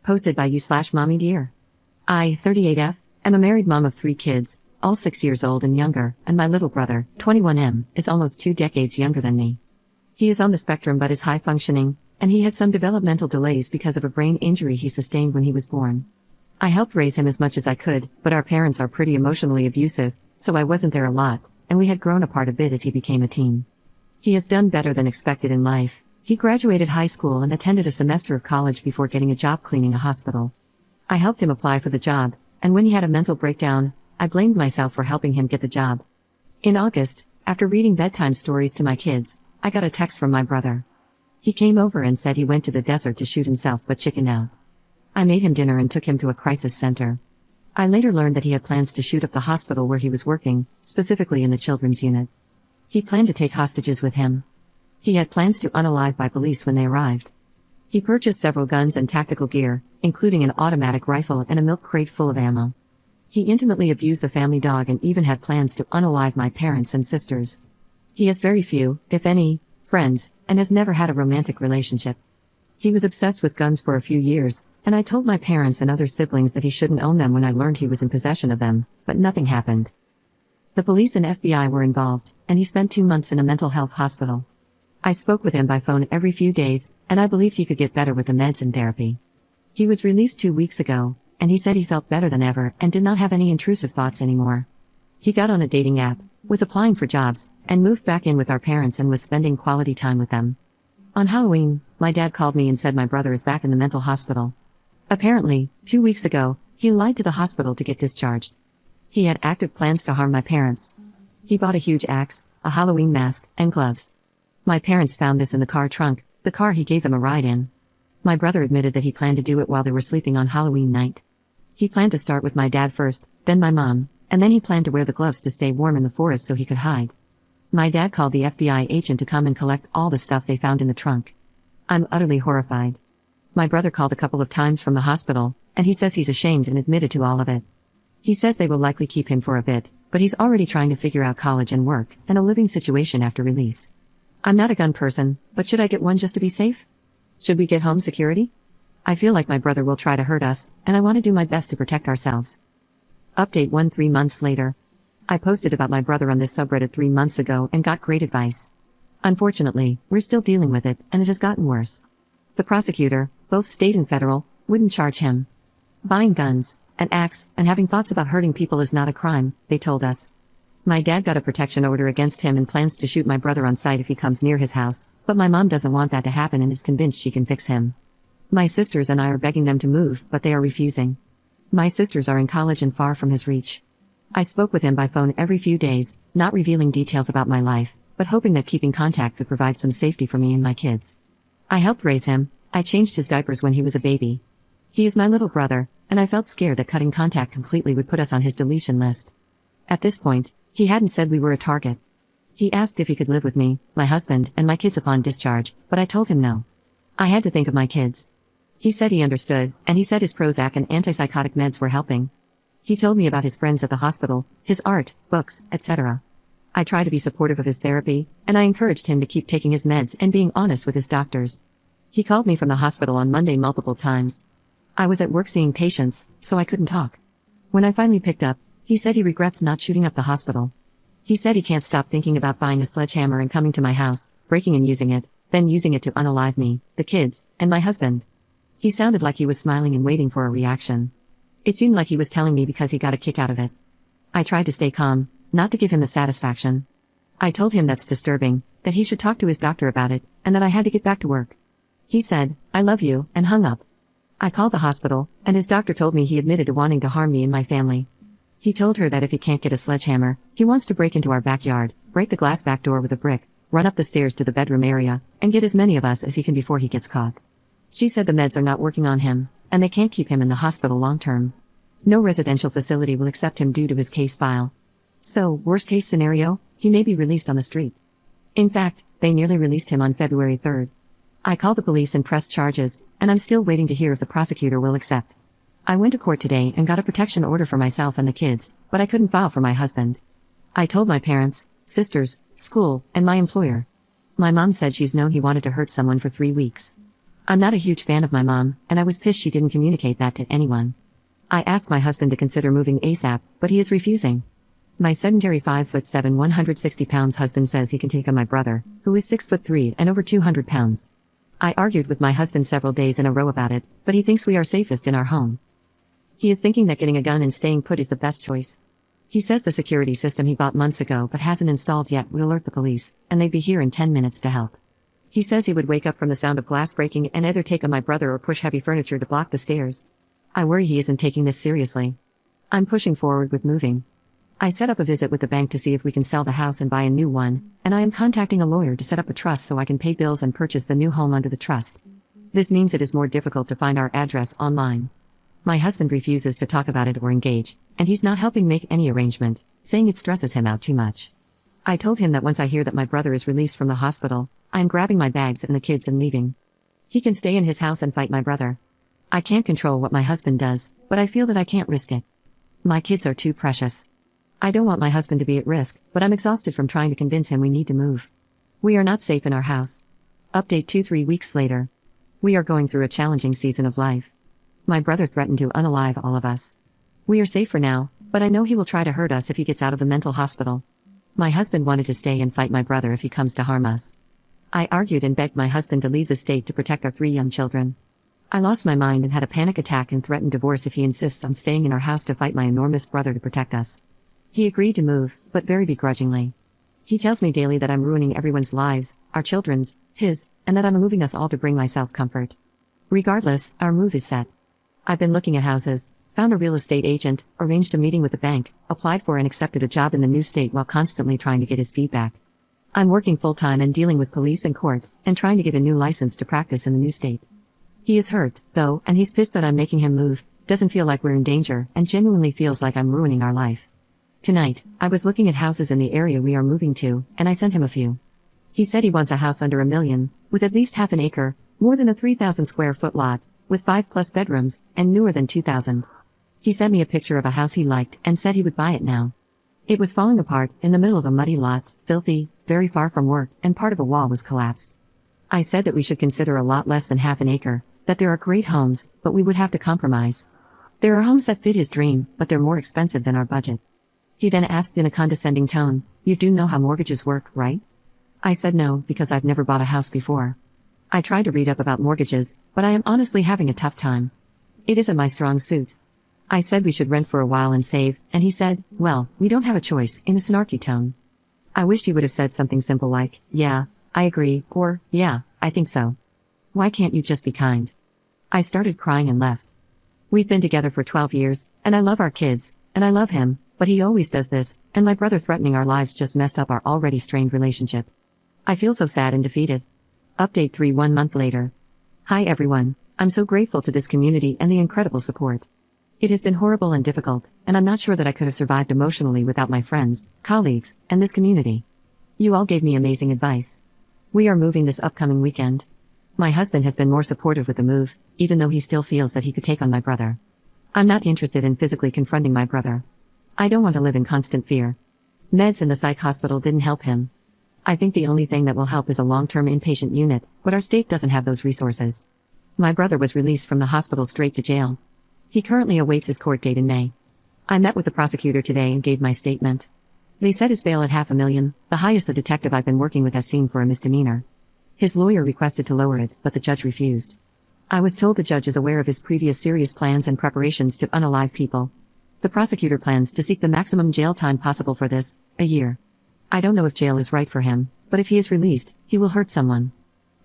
Posted by you/mommy dear. I, 38F, am a married mom of 3 kids, all 6 years old and younger, and my little brother, 21M, is almost 2 decades younger than me. He is on the spectrum but is high functioning, and he had some developmental delays because of a brain injury he sustained when he was born. I helped raise him as much as I could, but our parents are pretty emotionally abusive, so I wasn't there a lot, and we had grown apart a bit as he became a teen. He has done better than expected in life. He graduated high school and attended a semester of college before getting a job cleaning a hospital. I helped him apply for the job, and when he had a mental breakdown, I blamed myself for helping him get the job. In August, after reading bedtime stories to my kids, I got a text from my brother. He came over and said he went to the desert to shoot himself but chickened out. I made him dinner and took him to a crisis center. I later learned that he had plans to shoot up the hospital where he was working, specifically in the children's unit. He planned to take hostages with him. He had plans to unalive by police when they arrived. He purchased several guns and tactical gear, including an automatic rifle and a milk crate full of ammo. He intimately abused the family dog and even had plans to unalive my parents and sisters. He has very few, if any, friends, and has never had a romantic relationship. He was obsessed with guns for a few years, and I told my parents and other siblings that he shouldn't own them when I learned he was in possession of them, but nothing happened. The police and FBI were involved, and he spent 2 months in a mental health hospital. I spoke with him by phone every few days, and I believed he could get better with the meds and therapy. He was released 2 weeks ago, and he said he felt better than ever and did not have any intrusive thoughts anymore. He got on a dating app, was applying for jobs, and moved back in with our parents and was spending quality time with them. On Halloween, my dad called me and said my brother is back in the mental hospital. Apparently, 2 weeks ago, he lied to the hospital to get discharged. He had active plans to harm my parents. He bought a huge axe, a Halloween mask, and gloves. My parents found this in the car trunk, the car he gave them a ride in. My brother admitted that he planned to do it while they were sleeping on Halloween night. He planned to start with my dad first, then my mom, and then he planned to wear the gloves to stay warm in the forest so he could hide. My dad called the FBI agent to come and collect all the stuff they found in the trunk. I'm utterly horrified. My brother called a couple of times from the hospital, and he says he's ashamed and admitted to all of it. He says they will likely keep him for a bit, but he's already trying to figure out college and work, and a living situation after release. I'm not a gun person, but should I get one just to be safe? Should we get home security? I feel like my brother will try to hurt us, and I want to do my best to protect ourselves. Update 3 months later. I posted about my brother on this subreddit 3 months ago and got great advice. Unfortunately, we're still dealing with it, and it has gotten worse. The prosecutor, both state and federal, wouldn't charge him. Buying guns, an axe, and having thoughts about hurting people is not a crime, they told us. My dad got a protection order against him and plans to shoot my brother on sight if he comes near his house, but my mom doesn't want that to happen and is convinced she can fix him. My sisters and I are begging them to move, but they are refusing. My sisters are in college and far from his reach. I spoke with him by phone every few days, not revealing details about my life, but hoping that keeping contact could provide some safety for me and my kids. I helped raise him. I changed his diapers when he was a baby. He is my little brother, and I felt scared that cutting contact completely would put us on his deletion list. At this point, he hadn't said we were a target. He asked if he could live with me, my husband, and my kids upon discharge, but I told him no. I had to think of my kids. He said he understood, and he said his Prozac and antipsychotic meds were helping. He told me about his friends at the hospital, his art, books, etc. I tried to be supportive of his therapy, and I encouraged him to keep taking his meds and being honest with his doctors. He called me from the hospital on Monday multiple times. I was at work seeing patients, so I couldn't talk. When I finally picked up, he said he regrets not shooting up the hospital. He said he can't stop thinking about buying a sledgehammer and coming to my house, breaking and using it, then using it to unalive me, the kids, and my husband. He sounded like he was smiling and waiting for a reaction. It seemed like he was telling me because he got a kick out of it. I tried to stay calm, not to give him the satisfaction. I told him that's disturbing, that he should talk to his doctor about it, and that I had to get back to work. He said, "I love you," and hung up. I called the hospital, and his doctor told me he admitted to wanting to harm me and my family. He told her that if he can't get a sledgehammer, he wants to break into our backyard, break the glass back door with a brick, run up the stairs to the bedroom area, and get as many of us as he can before he gets caught. She said the meds are not working on him, and they can't keep him in the hospital long term. No residential facility will accept him due to his case file. So, worst case scenario, he may be released on the street. In fact, they nearly released him on February 3rd. I called the police and pressed charges, and I'm still waiting to hear if the prosecutor will accept. I went to court today and got a protection order for myself and the kids, but I couldn't file for my husband. I told my parents, sisters, school, and my employer. My mom said she's known he wanted to hurt someone for 3 weeks. I'm not a huge fan of my mom, and I was pissed she didn't communicate that to anyone. I asked my husband to consider moving ASAP, but he is refusing. My sedentary 5'7", 160 pounds husband says he can take on my brother, who is 6'3" and over 200 pounds. I argued with my husband several days in a row about it, but he thinks we are safest in our home. He is thinking that getting a gun and staying put is the best choice. He says the security system he bought months ago but hasn't installed yet will alert the police, and they'd be here in 10 minutes to help. He says he would wake up from the sound of glass breaking and either take on my brother or push heavy furniture to block the stairs. I worry he isn't taking this seriously. I'm pushing forward with moving. I set up a visit with the bank to see if we can sell the house and buy a new one, and I am contacting a lawyer to set up a trust so I can pay bills and purchase the new home under the trust. This means it is more difficult to find our address online. My husband refuses to talk about it or engage, and he's not helping make any arrangement, saying it stresses him out too much. I told him that once I hear that my brother is released from the hospital, I am grabbing my bags and the kids and leaving. He can stay in his house and fight my brother. I can't control what my husband does, but I feel that I can't risk it. My kids are too precious. I don't want my husband to be at risk, but I'm exhausted from trying to convince him we need to move. We are not safe in our house. Update 2-3 weeks later. We are going through a challenging season of life. My brother threatened to unalive all of us. We are safe for now, but I know he will try to hurt us if he gets out of the mental hospital. My husband wanted to stay and fight my brother if he comes to harm us. I argued and begged my husband to leave the state to protect our 3 young children. I lost my mind and had a panic attack and threatened divorce if he insists on staying in our house to fight my enormous brother to protect us. He agreed to move, but very begrudgingly. He tells me daily that I'm ruining everyone's lives, our children's, his, and that I'm moving us all to bring myself comfort. Regardless, our move is set. I've been looking at houses, found a real estate agent, arranged a meeting with the bank, applied for and accepted a job in the new state while constantly trying to get his feedback. I'm working full-time and dealing with police and court, and trying to get a new license to practice in the new state. He is hurt, though, and he's pissed that I'm making him move, doesn't feel like we're in danger, and genuinely feels like I'm ruining our life. Tonight, I was looking at houses in the area we are moving to, and I sent him a few. He said he wants a house under $1 million, with at least half an acre, more than a 3,000 square foot lot, with 5+ bedrooms, and newer than 2,000. He sent me a picture of a house he liked and said he would buy it now. It was falling apart, in the middle of a muddy lot, filthy, very far from work, and part of a wall was collapsed. I said that we should consider a lot less than half an acre, that there are great homes, but we would have to compromise. There are homes that fit his dream, but they're more expensive than our budget. He then asked in a condescending tone, "You do know how mortgages work, right?" I said no, because I've never bought a house before. I tried to read up about mortgages, but I am honestly having a tough time. It isn't my strong suit. I said we should rent for a while and save, and he said, "Well, we don't have a choice," in a snarky tone. I wished he would have said something simple like, "Yeah, I agree," or, "Yeah, I think so." Why can't you just be kind? I started crying and left. We've been together for 12 years, and I love our kids, and I love him, but he always does this, and my brother threatening our lives just messed up our already strained relationship. I feel so sad and defeated. Update 3 1 month later. Hi everyone, I'm so grateful to this community and the incredible support. It has been horrible and difficult, and I'm not sure that I could have survived emotionally without my friends, colleagues, and this community. You all gave me amazing advice. We are moving this upcoming weekend. My husband has been more supportive with the move, even though he still feels that he could take on my brother. I'm not interested in physically confronting my brother. I don't want to live in constant fear. Meds in the psych hospital didn't help him. I think the only thing that will help is a long-term inpatient unit, but our state doesn't have those resources. My brother was released from the hospital straight to jail. He currently awaits his court date in May. I met with the prosecutor today and gave my statement. They set his bail at $500,000, the highest the detective I've been working with has seen for a misdemeanor. His lawyer requested to lower it, but the judge refused. I was told the judge is aware of his previous serious plans and preparations to unalive people. The prosecutor plans to seek the maximum jail time possible for this, a year. I don't know if jail is right for him, but if he is released, he will hurt someone.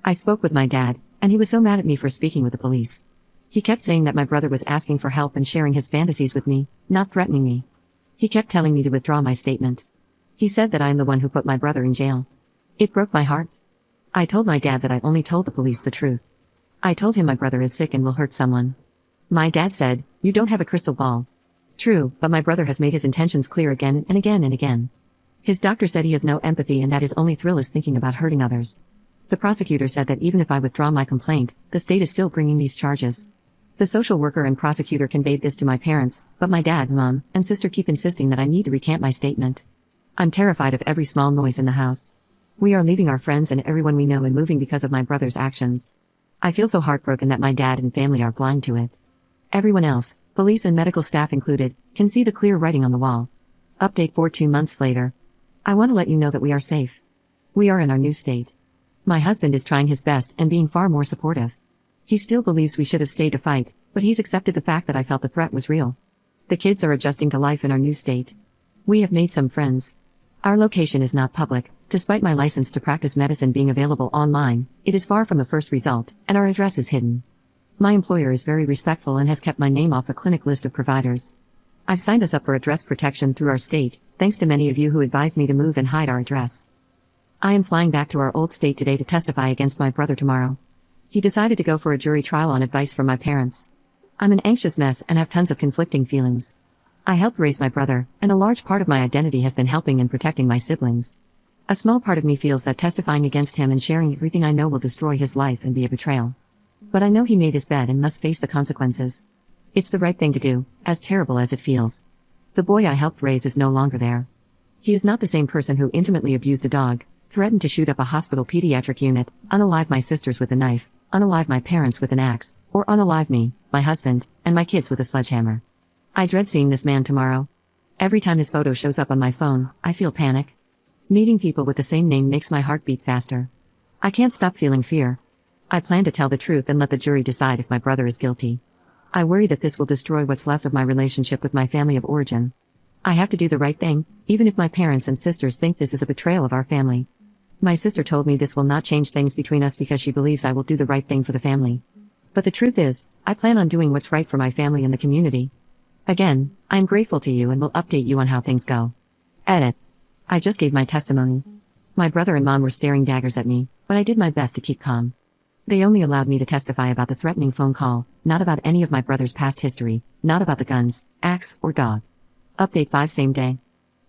I spoke with my dad, and he was so mad at me for speaking with the police. He kept saying that my brother was asking for help and sharing his fantasies with me, not threatening me. He kept telling me to withdraw my statement. He said that I am the one who put my brother in jail. It broke my heart. I told my dad that I only told the police the truth. I told him my brother is sick and will hurt someone. My dad said, "You don't have a crystal ball." True, but my brother has made his intentions clear again and again and again. His doctor said he has no empathy and that his only thrill is thinking about hurting others. The prosecutor said that even if I withdraw my complaint, the state is still bringing these charges. The social worker and prosecutor conveyed this to my parents, but my dad, mom, and sister keep insisting that I need to recant my statement. I'm terrified of every small noise in the house. We are leaving our friends and everyone we know and moving because of my brother's actions. I feel so heartbroken that my dad and family are blind to it. Everyone else, police and medical staff included, can see the clear writing on the wall. Update for 2 months later. I want to let you know that we are safe. We are in our new state. My husband is trying his best and being far more supportive. He still believes we should have stayed to fight, but he's accepted the fact that I felt the threat was real. The kids are adjusting to life in our new state. We have made some friends. Our location is not public, despite my license to practice medicine being available online. It is far from the first result, and our address is hidden. My employer is very respectful and has kept my name off the clinic list of providers. I've signed us up for address protection through our state, thanks to many of you who advised me to move and hide our address. I am flying back to our old state today to testify against my brother tomorrow. He decided to go for a jury trial on advice from my parents. I'm an anxious mess and have tons of conflicting feelings. I helped raise my brother, and a large part of my identity has been helping and protecting my siblings. A small part of me feels that testifying against him and sharing everything I know will destroy his life and be a betrayal. But I know he made his bed and must face the consequences. It's the right thing to do, as terrible as it feels. The boy I helped raise is no longer there. He is not the same person who intimately abused a dog, threatened to shoot up a hospital pediatric unit, unalive my sisters with a knife, unalive my parents with an axe, or unalive me, my husband, and my kids with a sledgehammer. I dread seeing this man tomorrow. Every time his photo shows up on my phone, I feel panic. Meeting people with the same name makes my heart beat faster. I can't stop feeling fear. I plan to tell the truth and let the jury decide if my brother is guilty. I worry that this will destroy what's left of my relationship with my family of origin. I have to do the right thing, even if my parents and sisters think this is a betrayal of our family. My sister told me this will not change things between us because she believes I will do the right thing for the family. But the truth is, I plan on doing what's right for my family and the community. Again, I am grateful to you and will update you on how things go. Edit. I just gave my testimony. My brother and mom were staring daggers at me, but I did my best to keep calm. They only allowed me to testify about the threatening phone call, not about any of my brother's past history, not about the guns, axe, or dog. Update 5 same day.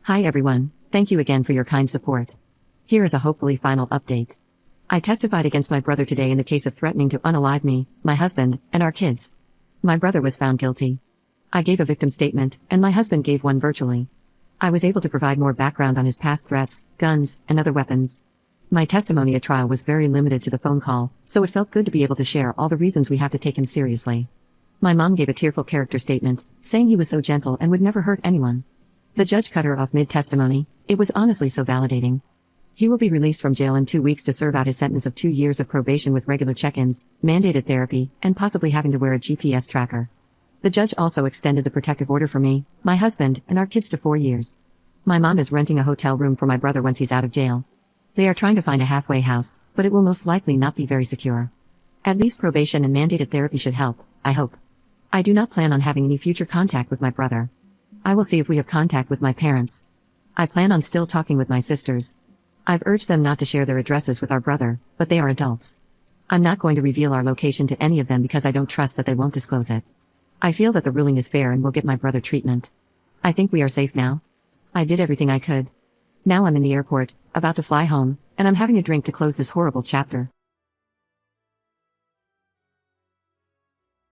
Hi everyone, thank you again for your kind support. Here is a hopefully final update. I testified against my brother today in the case of threatening to unalive me, my husband, and our kids. My brother was found guilty. I gave a victim statement, and my husband gave one virtually. I was able to provide more background on his past threats, guns, and other weapons. My testimony at trial was very limited to the phone call, so it felt good to be able to share all the reasons we have to take him seriously. My mom gave a tearful character statement, saying he was so gentle and would never hurt anyone. The judge cut her off mid-testimony. It was honestly so validating. He will be released from jail in 2 weeks to serve out his sentence of 2 years of probation with regular check-ins, mandated therapy, and possibly having to wear a GPS tracker. The judge also extended the protective order for me, my husband, and our kids to 4 years. My mom is renting a hotel room for my brother once he's out of jail. They are trying to find a halfway house, but it will most likely not be very secure. At least probation and mandated therapy should help, I hope. I do not plan on having any future contact with my brother. I will see if we have contact with my parents. I plan on still talking with my sisters. I've urged them not to share their addresses with our brother, but they are adults. I'm not going to reveal our location to any of them because I don't trust that they won't disclose it. I feel that the ruling is fair and will get my brother treatment. I think we are safe now. I did everything I could. Now I'm in the airport, about to fly home, and I'm having a drink to close this horrible chapter.